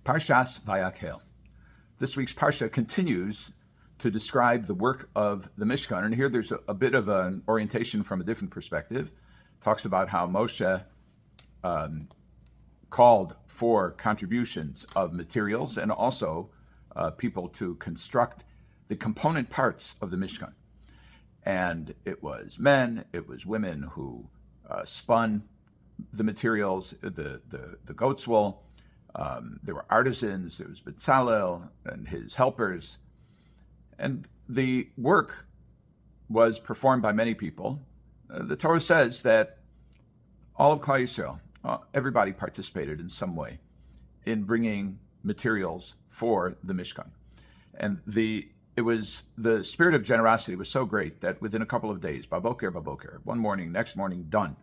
Parshas Vayakhel. This week's Parsha continues to describe the work of the Mishkan. And here there's a bit of an orientation from a different perspective. Talks about how Moshe called for contributions of materials and also people to construct the component parts of the Mishkan. And it was men, it was women who spun the materials, the goat's wool. There were artisans, there was Bezalel and his helpers. And the work was performed by many people. The Torah says that all of Klli Yisrael, everybody participated in some way in bringing materials for the Mishkan. And it was the spirit of generosity was so great that within a couple of days, baboker, one morning, next morning, done.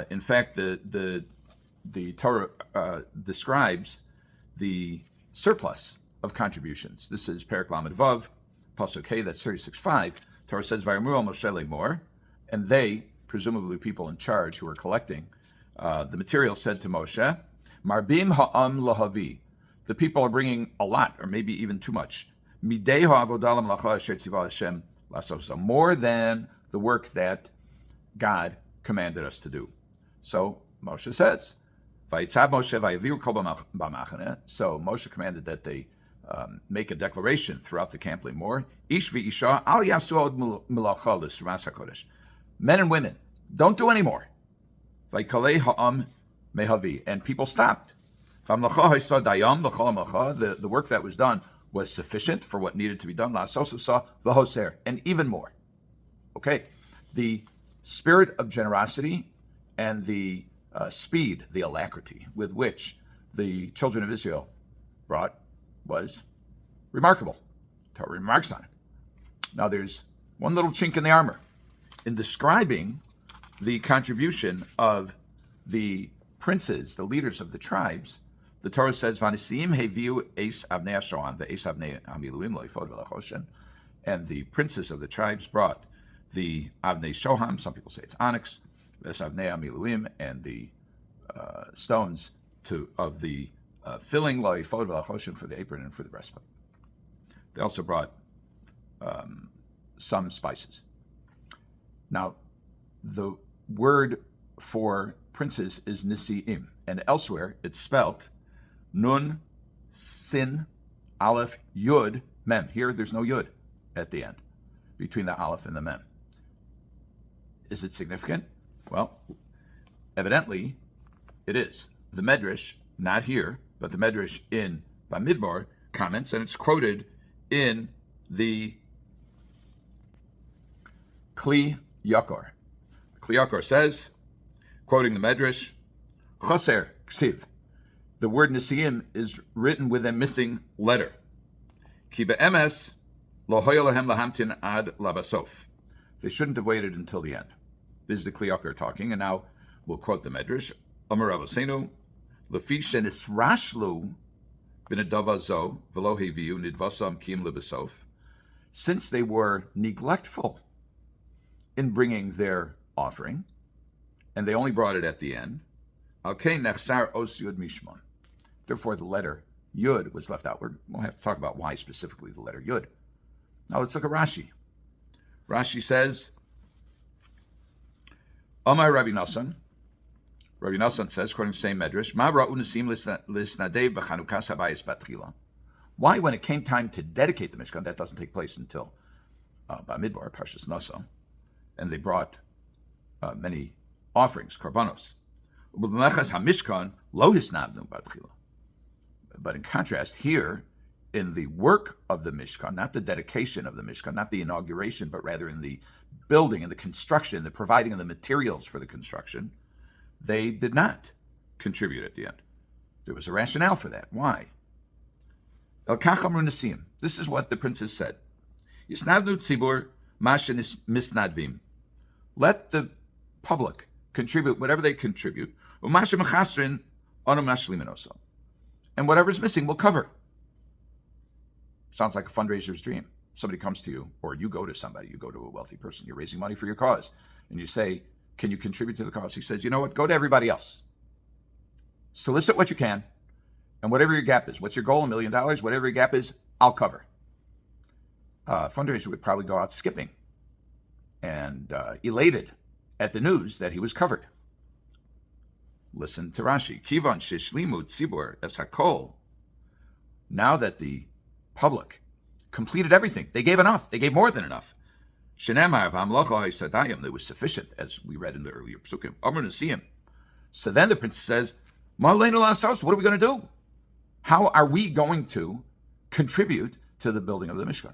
In fact, the Torah describes the surplus of contributions. This is Perek Lamed Vav, Pasuk Hey, that's 36:5. Torah says, "Vayamru al Moshe lemor," and they, presumably people in charge who were collecting the material, said to Moshe, "Marbim ha'am lahavi." The people are bringing a lot, or maybe even too much. Midei ha'avodah l'melacha asher tziva Hashem lasos, more than the work that God commanded us to do. So Moshe says, "Vayitzab Moshe vayaviru kol b'machane." So Moshe commanded that they make a declaration throughout the camp lemor, Ish v'isha al yasu od melacha l'srumas hakodesh. Men and women, don't do any more. Vayikalei ha'am mehavi, and people stopped. The work that was done was sufficient for what needed to be done. And even more. Okay, the spirit of generosity and the speed, the alacrity with which the children of Israel brought was remarkable. Torah remarks on it. Now there's one little chink in the armor. In describing the contribution of the princes, the leaders of the tribes, the Torah says, "Vanisim heviu eis avnei hashoam ve'eis avnei hamiluim lo yifod v'lachoshen," and the princes of the tribes brought the avnei shoham, some people say it's onyx, ve'eis avnei hamiluim, and the stones of the filling lo yifod v'lachoshen, for the apron and for the breastplate. They also brought some spices. Now, the word for princes is nisi'im, and elsewhere it's spelt Nun, Sin, Aleph, Yud, Mem. Here, there's no Yud at the end, between the Aleph and the Mem. Is it significant? Well, evidently, it is. The Midrash, not here, but the Midrash in Bamidbar comments, and it's quoted in the Klli Yakar. Klli Yakar says, quoting the Midrash, Choser ksiv. The word Nisiim is written with a missing letter. Ki be'emes lo hoya lahem lahamtin ad labasof. They shouldn't have waited until the end. This is the Klli Yakar talking, and now we'll quote the Midrash. Amar Rabbeinu, lefi shenisrashlu b'nedava zo v'lo heviu nidvasam kim lebasof. Since they were neglectful in bringing their offering, and they only brought it at the end, al-kei nechsar os yud mishmon. Therefore, the letter Yud was left out. We'll have to talk about why specifically the letter Yud. Now let's look at Rashi. Rashi says, Omar Rabbi Nassan. Rabbi Nassan says, according to the same Midrash, Ma ra'u nesim lisnadei b'chanukas habayis batchila. Why, when it came time to dedicate the Mishkan, that doesn't take place until Bamidbar, Parshas Nasa, and they brought many offerings, korbanos. But in contrast, here, in the work of the Mishkan, not the dedication of the Mishkan, not the inauguration, but rather in the building and the construction, the providing of the materials for the construction, they did not contribute at the end. There was a rationale for that. Why? This is what the princes said. Let the public contribute whatever they contribute, and whatever's missing, we'll cover. Sounds like a fundraiser's dream. Somebody comes to you, or you go to somebody, you go to a wealthy person, you're raising money for your cause, and you say, can you contribute to the cause? He says, you know what, go to everybody else. Solicit what you can, And whatever your gap is, what's your goal? $1 million. Whatever your gap is, I'll cover. Fundraiser would probably go out skipping and elated at the news that he was covered. Listen to Rashi. Kivan shishlimu tzibur es hakol. Now that the public completed everything, they gave enough. They gave more than enough. Shenemar v'amlocha ha'sadayim. There was sufficient, as we read in the earlier psukim. Amr Nesiim. So then the prince says, "Ma'aleinu la'asos." What are we going to do? How are we going to contribute to the building of the Mishkan?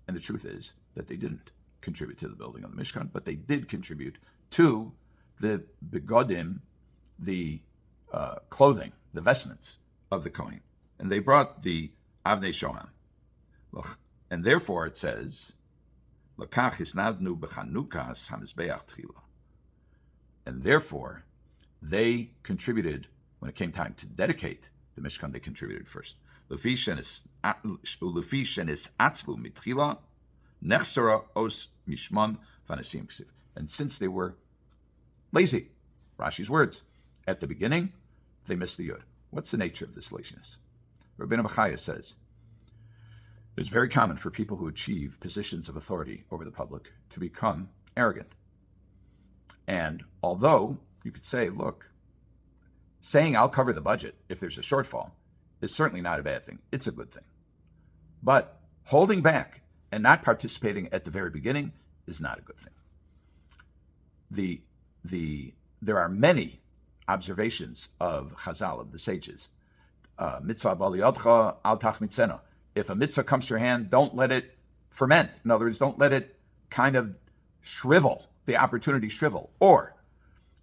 And the truth is that they didn't contribute to the building of the Mishkan, but they did contribute to the begodim, the clothing, the vestments of the Kohen. And they brought the Avnei Shoham. And therefore it says, Lakach hisnadnu b'chanukas hamizbeach tchila. And therefore they contributed, when it came time to dedicate the Mishkan, they contributed first. Lefi shenis atzlu mitchila nechsara os mishman v'anasim ksiv. And since they were lazy, Rashi's words, at the beginning, they missed the yud. What's the nature of this laziness? Rabbeinu B'chayeh says, it's very common for people who achieve positions of authority over the public to become arrogant. And although you could say, look, saying I'll cover the budget if there's a shortfall is certainly not a bad thing. It's a good thing. But holding back and not participating at the very beginning is not a good thing. There are many observations of Chazal, of the sages. Mitzvah baliyotcha al tach mitzena. If a mitzvah comes to your hand, don't let it ferment. In other words, don't let it kind of shrivel, the opportunity shrivel. Or,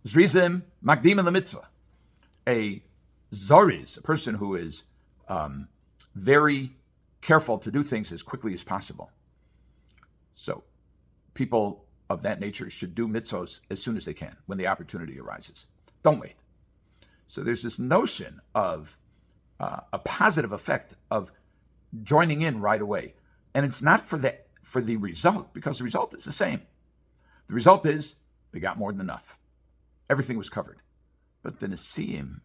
zrizim makdim in the mitzvah. A zoriz, a person who is very careful to do things as quickly as possible. So, people of that nature should do mitzvahs as soon as they can, when the opportunity arises. Don't wait. So there's this notion of a positive effect of joining in right away. And it's not for the result, because the result is the same. The result is they got more than enough. Everything was covered. But the Nesiim,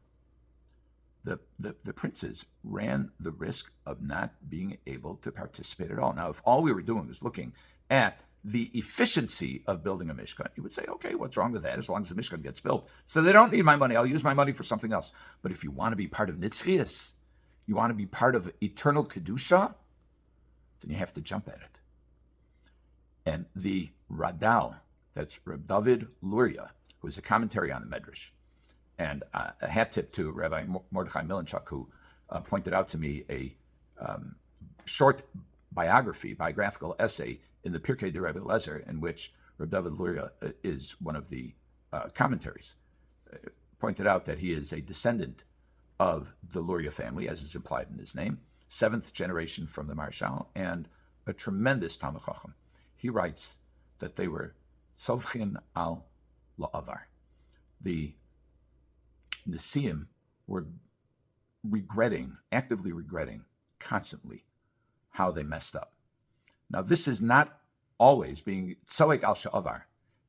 the princes, ran the risk of not being able to participate at all. Now, if all we were doing was looking at the efficiency of building a Mishkan, you would say, okay, what's wrong with that as long as the Mishkan gets built? So they don't need my money. I'll use my money for something else. But if you want to be part of Nitzchias, you want to be part of eternal Kedusha, then you have to jump at it. And the Radal, that's Reb David Luria, who is a commentary on the Midrash, and a hat tip to Rabbi Mordechai Milenchuk, who pointed out to me a short biographical essay in the Pirkei de Rebbe Lezer, in which Reb David Luria is one of the commentaries, pointed out that he is a descendant of the Luria family, as is implied in his name, 7th generation from the Marshal, and a tremendous Talmid Chacham. He writes that they were tzovchin al la'avar. The Nesiim were actively regretting constantly how they messed up. Now, this is not always being tzoek al sha'avar,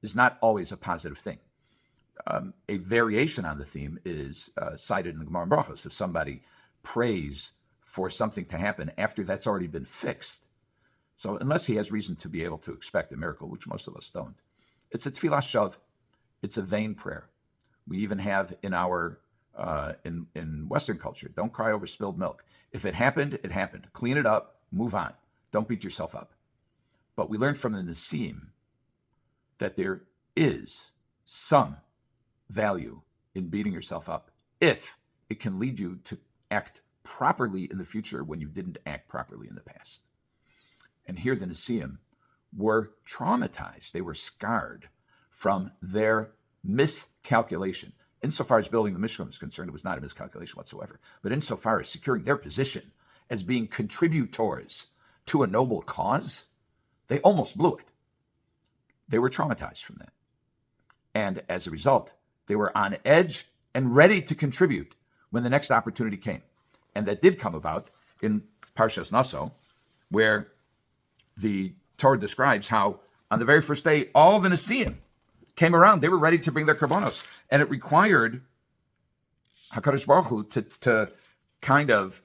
is not always a positive thing. A variation on the theme is cited in the Gemara Brachos. If somebody prays for something to happen after that's already been fixed, so unless he has reason to be able to expect a miracle, which most of us don't, it's a tefillah shav. It's a vain prayer. We even have in our in Western culture, don't cry over spilled milk. If it happened, it happened. Clean it up, move on. Don't beat yourself up. But we learned from the Nesiim that there is some value in beating yourself up if it can lead you to act properly in the future when you didn't act properly in the past. And here the Nesiim were traumatized. They were scarred from their miscalculation. Insofar as building the Mishkan is concerned, it was not a miscalculation whatsoever. But insofar as securing their position as being contributors to a noble cause, they almost blew it. They were traumatized from that. And as a result, they were on edge and ready to contribute when the next opportunity came. And that did come about in Parshas Naso, where the Torah describes how on the very first day, all the Nesiim came around. They were ready to bring their korbanos. And it required HaKadosh Baruch Hu to kind of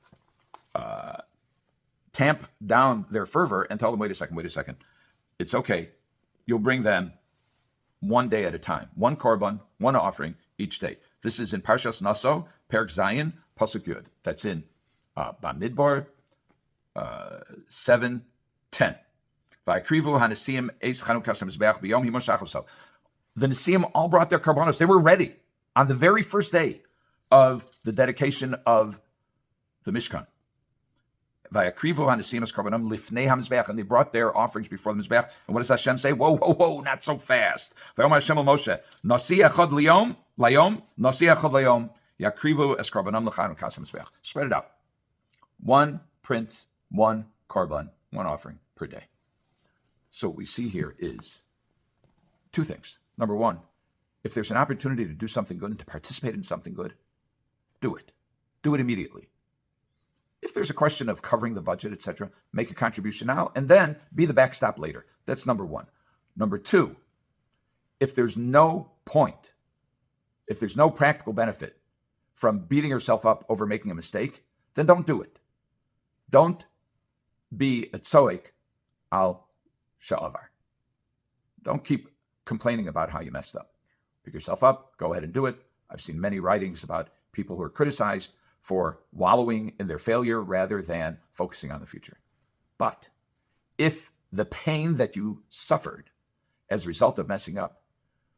tamp down their fervor and tell them, wait a second. It's okay. You'll bring them one day at a time. One korban, one offering each day. This is in Parshas Naso, Perek Zayin, Pasuk Yud. That's in Bamidbar 7:10. Vayakrivu hanesiim eis chanukas hamizbeach b'yom himoshachosel. The Nesiim all brought their karbanos. They were ready on the very first day of the dedication of the Mishkan. Vayakrivu hanesiim es karbanom lifnei hamizbeach, and they brought their offerings before the Mizbeach. And what does Hashem say? Whoa, not so fast. Vayom Hashem el Moshe, nasi echad layom, nasi echad layom, yakrivu es karbanom l'chanukas hamizbeach. Spread it out. One prince, one korban, one offering per day. So what we see here is two things. Number one, if there's an opportunity to do something good and to participate in something good, do it. Do it immediately. If there's a question of covering the budget, etc., make a contribution now and then be the backstop later. That's number one. Number two, if there's no point, if there's no practical benefit from beating yourself up over making a mistake, then don't do it. Don't be a tzoek al sha'avar. Don't keep complaining about how you messed up. Pick yourself up, go ahead and do it. I've seen many writings about people who are criticized for wallowing in their failure rather than focusing on the future. But if the pain that you suffered as a result of messing up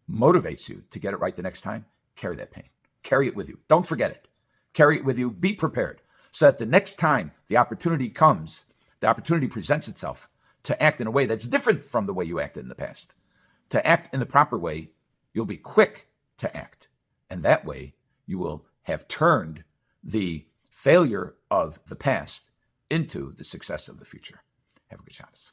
motivates you to get it right the next time, carry that pain. Carry it with you. Don't forget it. Carry it with you. Be prepared so that the next time the opportunity comes, the opportunity presents itself to act in a way that's different from the way you acted in the past. To act in the proper way, you'll be quick to act. And that way, you will have turned the failure of the past into the success of the future. Have a good Shabbos.